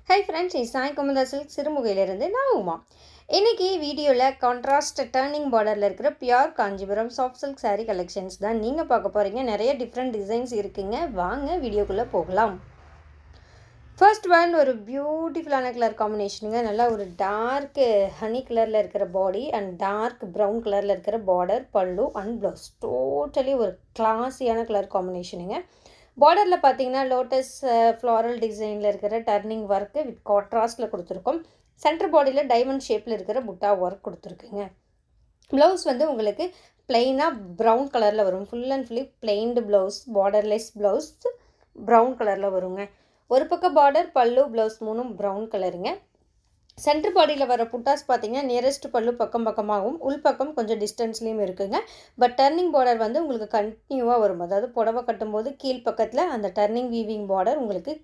Hi friends, it's Sai Kumada Silk சிறுமுகையிலிருந்து நான் உமா. இன்னைக்கு வீடியோவில் கான்ட்ராஸ்ட் டர்னிங் பார்டரில் இருக்கிற pure Kanchipuram soft silk saree collections தான் நீங்கள் பார்க்க போகிறீங்க. நிறைய டிஃப்ரெண்ட் டிசைன்ஸ் இருக்குங்க. வாங்க வீடியோக்குள்ளே போகலாம். ஃபர்ஸ்ட் ஒன் ஒரு பியூட்டிஃபுல்லான கலர் காம்பினேஷனுங்க. நல்லா ஒரு டார்க் ஹனி கலரில் இருக்கிற பாடி அண்ட் டார்க் ப்ரௌன் கலரில் இருக்கிற பார்டர், பல்லு அண்ட் ப்ளவுஸ். டோட்டலி ஒரு கிளாஸியான கலர் காம்பினேஷனுங்க. பார்டரில் பார்த்தீங்கன்னா லோட்டஸ் ஃப்ளாரல் டிசைனில் இருக்கிற டர்னிங் ஒர்க்கு வித் கான்ட்ராஸ்டில் கொடுத்துருக்கோம். சென்டர் பாடியில் டைமண்ட் ஷேப்பில் இருக்கிற புட்டா ஒர்க் கொடுத்துருக்குங்க. ப்ளவுஸ் வந்து உங்களுக்கு பிளெயினாக ப்ரௌன் கலரில் வரும். Full and fully plained blouse, borderless blouse brown கலரில் வருங்க. ஒரு பக்கம் பார்டர், பல்லு, ப்ளவுஸ் மூணும் ப்ரௌன் கலருங்க. சென்டர் பாடியில் வர புட்டாஸ் பார்த்தீங்கன்னா நியரஸ்ட் பல்லு பக்கமாகவும் உள்பக்கம் கொஞ்சம் டிஸ்டன்ஸ்லேயும் இருக்குங்க. பட் டர்னிங் பார்டர் வந்து உங்களுக்கு கண்டினியூவாக வரும். அதாவது புடவை கட்டும்போது கீழ்ப்பக்கத்தில் அந்த டர்னிங் வீவிங் பார்டர் உங்களுக்கு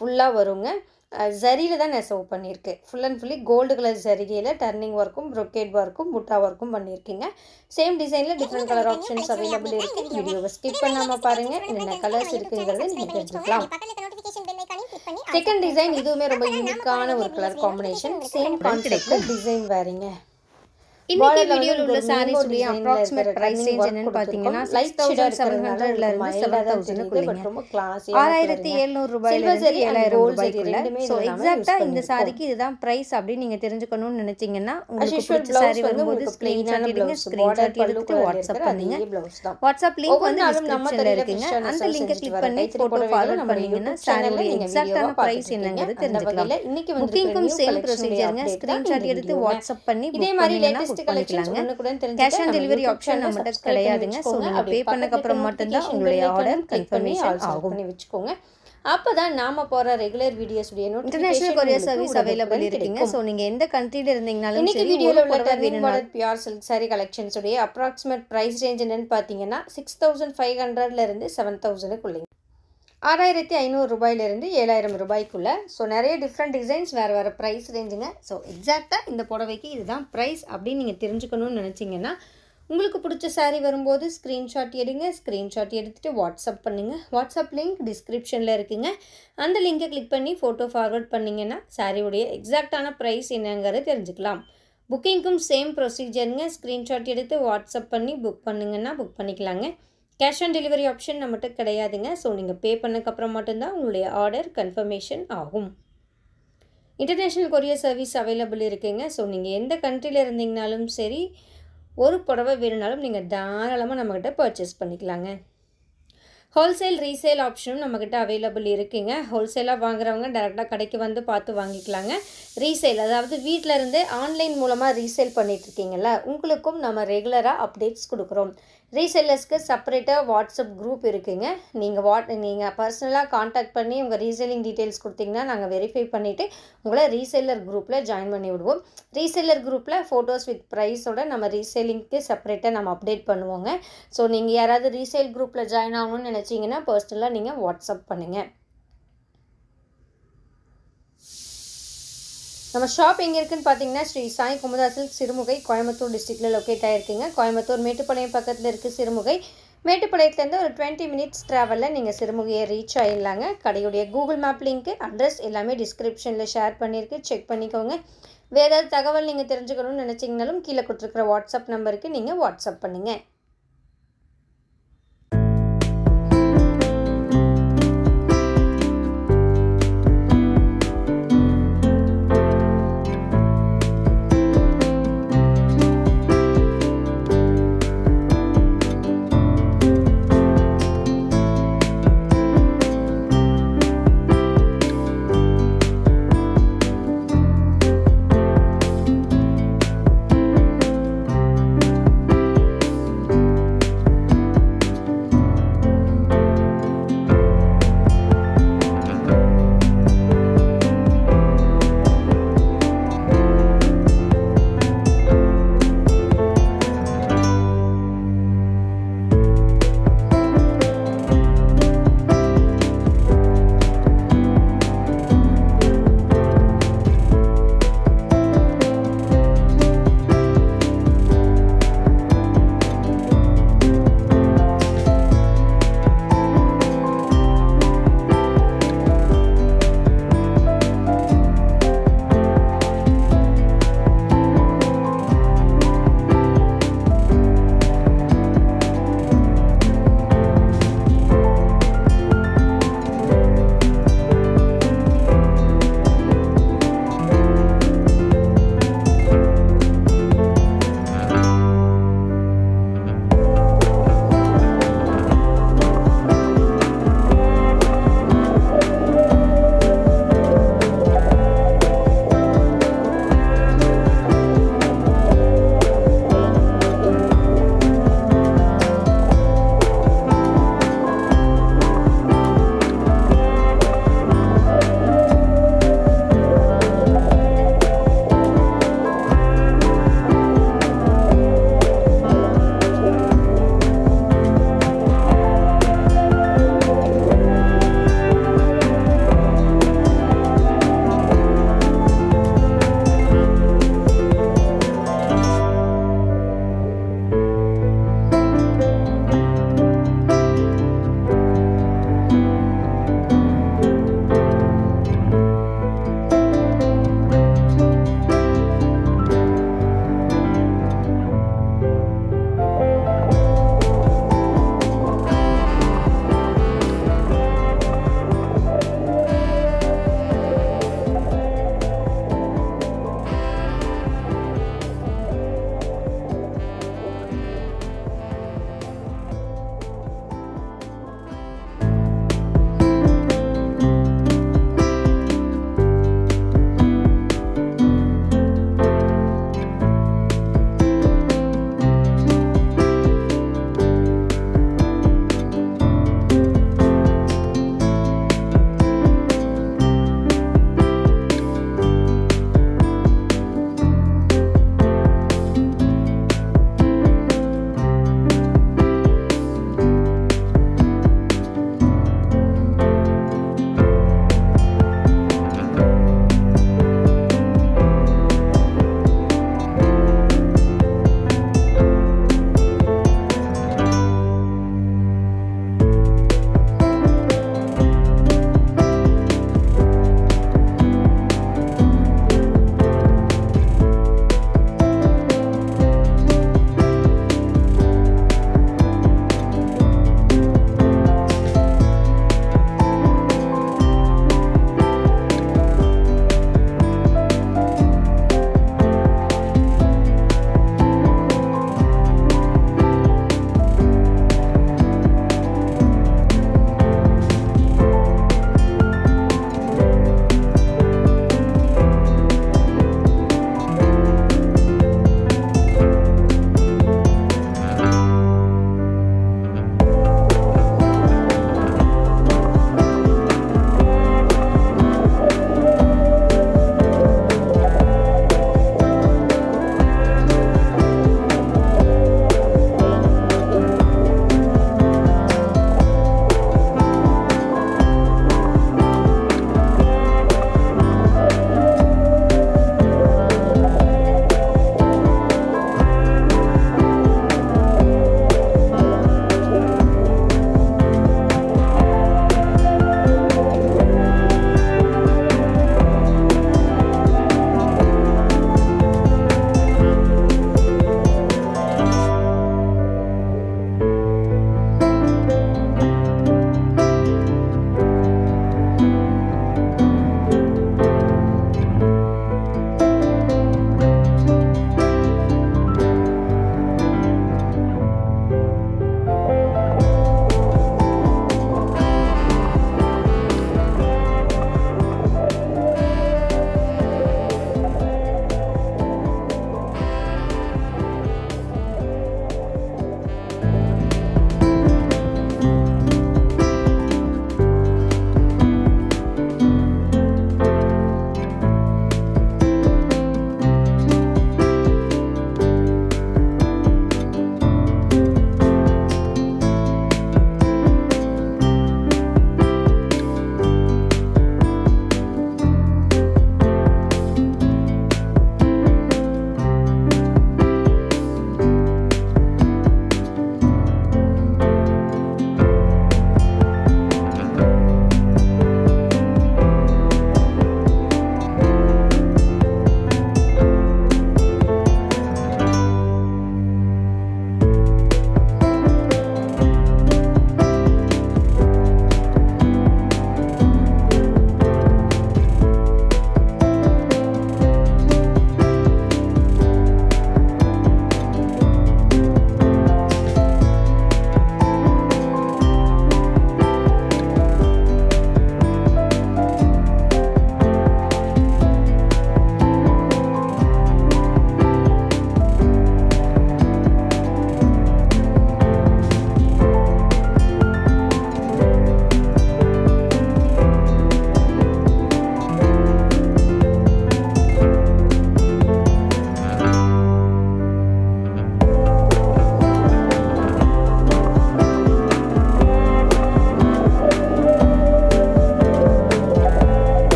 ஃபுல்லாக வருங்க. ஜரியில் தான் நெசவு பண்ணியிருக்கு. Full and fully gold colour ஜரிகையில் டர்னிங் ஒர்க்கும் ப்ரொக்கேட் ஒர்க்கும் புட்டா ஒர்க்கும் பண்ணியிருக்கீங்க. சேம் டிசைனில் டிஃப்ரெண்ட் கலர் ஆப்ஷன்ஸ் அவைலபிள் இருக்குது. வீடியோவை ஸ்கிப் பண்ணாமல் பாருங்கள். என்னென்ன கலர்ஸ் இருக்குங்கிறத நீங்கள் தெரிஞ்சுக்கலாம். செகண்ட் டிசைன் இதுவுமே ரொம்ப யூனிக்கான ஒரு கலர் காம்பினேஷன். சேம் கான்செப்ட்ல டிசைன் வேறீங்க. இன்னைக்கு வீடியோல உள்ள sarees உடைய அப்ராக்ஸிமேட் பிரைஸ் ரேஞ்ச் என்னன்னு பாத்தீங்கன்னா 6700 ல இருந்து 7000 குள்ள ரொம்ப கிளாஸியா 6700 ரூபாயில இருந்து 7000 ரூபாய்க்குள்ள. சோ எக்ஸாக்ட்டா இந்த சாரிக்கு இதுதான் பிரைஸ் அப்படி நீங்க தெரிஞ்சுக்கணும்னு நினைச்சீங்கன்னா உங்களுக்கு பிடிச்ச saree வரும்போது ஸ்கிரீன்ஷாட் எடுங்க. ஸ்கிரீன்ஷாட் எடுத்து வாட்ஸ்அப் பண்ணுங்க. வாட்ஸ்அப் லிங்க் வந்து டிஸ்கிரிப்ஷன்ல இருக்குங்க. அந்த லிங்கை கிளிக் பண்ணி போட்டோ ஃபார்வர்ட் பண்ணீங்கன்னா சாரியோட எக்ஸாக்ட்டான பிரைஸ் என்னங்கிறது தெரிஞ்சுக்கலாம். புக்கிங்க்கும் சேம் ப்ரொசீஜர்ங்க. ஸ்கிரீன்ஷாட் எடுத்து வாட்ஸ்அப் பண்ணி இதே மாதிரி latest cash on delivery option நம்மகிட்ட கிடையாதுங்க. ஸோ நீங்கள் பே பண்ணக்கு அப்புறம் மட்டும்தான் உங்களுடைய ஆர்டர் கன்ஃபர்மேஷன் ஆகும். வச்சுக்கோங்க. அப்போதான் நாம போகிற ரெகுலர் வீடியோஸுடைய இன்டர்நேஷனல் கொரியர் சர்வீஸ் அவைலபிள் இருக்குங்க. ஸோ நீங்கள் எந்த கண்ட்ரியில் இருந்தீங்கனாலும் இன்னைக்கு வீடியோவில் உள்ள turning border pure silk saree கலெக்ஷன்ஸுடைய அப்ராக்சிமேட் ப்ரைஸ் ரேஞ்ச் என்னன்னு பார்த்தீங்கன்னா 6500 இருந்து 7000 6500 ரூபாயிலிருந்து 7000 ரூபாய்க்குள்ளே. ஸோ நிறைய டிஃப்ரெண்ட் டிசைன்ஸ் வேறு ப்ரைஸ் ரேஞ்சுங்க. ஸோ எக்ஸாக்டாக இந்த புடவைக்கு இதுதான் ப்ரைஸ் அப்படின்னு நீங்கள் தெரிஞ்சுக்கணும்னு நினச்சிங்கன்னா உங்களுக்கு பிடிச்ச சாரீ வரும்போது ஸ்க்ரீன்ஷாட் எடுங்க. ஸ்க்ரீன்ஷாட் எடுத்துகிட்டு வாட்ஸ்அப் பண்ணுங்கள். வாட்ஸ்அப் லிங்க் டிஸ்கிரிப்ஷனில் இருக்குங்க. அந்த லிங்கை கிளிக் பண்ணி ஃபோட்டோ ஃபார்வர்ட் பண்ணிங்கன்னா சாரியுடைய எக்ஸாக்டான ப்ரைஸ் என்னங்கிறத தெரிஞ்சுக்கலாம். புக்கிங்க்கும் சேம் ப்ரொசீஜருங்க. ஸ்க்ரீன்ஷாட் எடுத்து வாட்ஸ்அப் பண்ணி புக் பண்ணுங்கன்னா புக் பண்ணிக்கலாங்க. கேஷ் ஆன் டெலிவரி ஆப்ஷன் நம்மகிட்ட கிடையாதுங்க. ஸோ நீங்கள் பே பண்ணக்கப்புறம் மட்டும்தான் உங்களுடைய ஆர்டர் கன்ஃபர்மேஷன் ஆகும். இன்டர்நேஷ்னல் கொரியர் சர்வீஸ் அவைலபிள் இருக்குங்க. ஸோ நீங்கள் எந்த கண்ட்ரியில் இருந்தீங்கனாலும் சரி, ஒரு புடவை வேணுனாலும் நீங்கள் தாராளமாக நம்மக்கிட்ட பர்ச்சேஸ் பண்ணிக்கலாங்க. ஹோல்சேல் ரீசேல் ஆப்ஷனும் நம்மக்கிட்ட அவைலபிள் இருக்குங்க. ஹோல்சேலாக வாங்குறவங்க டேரெக்டாக கடைக்கு வந்து பார்த்து வாங்கிக்கலாங்க. ரீசேல் அதாவது வீட்டில் இருந்து ஆன்லைன் மூலமாக ரீசேல் பண்ணிகிட்ருக்கீங்கள, உங்களுக்கும் நம்ம ரெகுலராக அப்டேட்ஸ் கொடுக்குறோம். ரீசேலர்ஸ்க்கு செப்பரேட்டாக வாட்ஸ்அப் குரூப் இருக்குங்க. நீங்கள் பர்சனலாக காண்டாக்ட் பண்ணி உங்கள் ரீசேலிங் டீட்டெயில்ஸ் கொடுத்தீங்கன்னா நாங்கள் வெரிஃபை பண்ணிவிட்டு உங்களை ரீசேலர் குரூப்பில் ஜாயின் பண்ணி விடுவோம். ரீசேலர் குரூப்பில் ஃபோட்டோஸ் வித் ப்ரைஸோட நம்ம ரீசேலிங்க்கு செப்பரேட்டாக நம்ம அப்டேட் பண்ணுவோங்க. ஸோ நீங்கள் யாராவது ரீசேல் குரூப்பில் ஜாயின் ஆகணும்னு நினச்சிங்கன்னா பர்சனலாக நீங்கள் வாட்ஸ்அப் பண்ணுங்கள். நம்ம ஷாப் எங்கே இருக்குன்னு பார்த்தீங்கன்னா ஸ்ரீ சாய் குமுதா சில்க் சிறுமுகை, கோயம்புத்தூர் டிஸ்ட்ரிக்டில் லொக்கேட் ஆகிருக்குங்க. கோயம்புத்தூர் மேட்டுப்பாளையம் பக்கத்தில் இருக்குது சிறுமுகை. மேட்டுப்பாளையத்துலேருந்து ஒரு 20 மினிட்ஸ் ட்ராவலில் நீங்கள் சிறுமுகையை ரீச் ஆகிடலாங்க. கடையுடைய கூகுள் மேப் லிங்க்கு அட்ரஸ் எல்லாமே டிஸ்கிரிப்ஷனில் ஷேர் பண்ணியிருக்கு, செக் பண்ணிக்கோங்க. வேறு ஏதாவது தகவல் நீங்கள் தெரிஞ்சுக்கணும்னு நினச்சிங்கனாலும் கீழே கொடுத்துருக்குற வாட்ஸ்அப் நம்பருக்கு நீங்கள் வாட்ஸ்அப் பண்ணுங்கள்.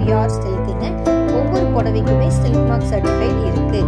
பியூர் சில்க்குங்க. ஒவ்வொரு புடவைக்குமே சில்க் மார்க் சர்டிஃபைட் இருக்குது.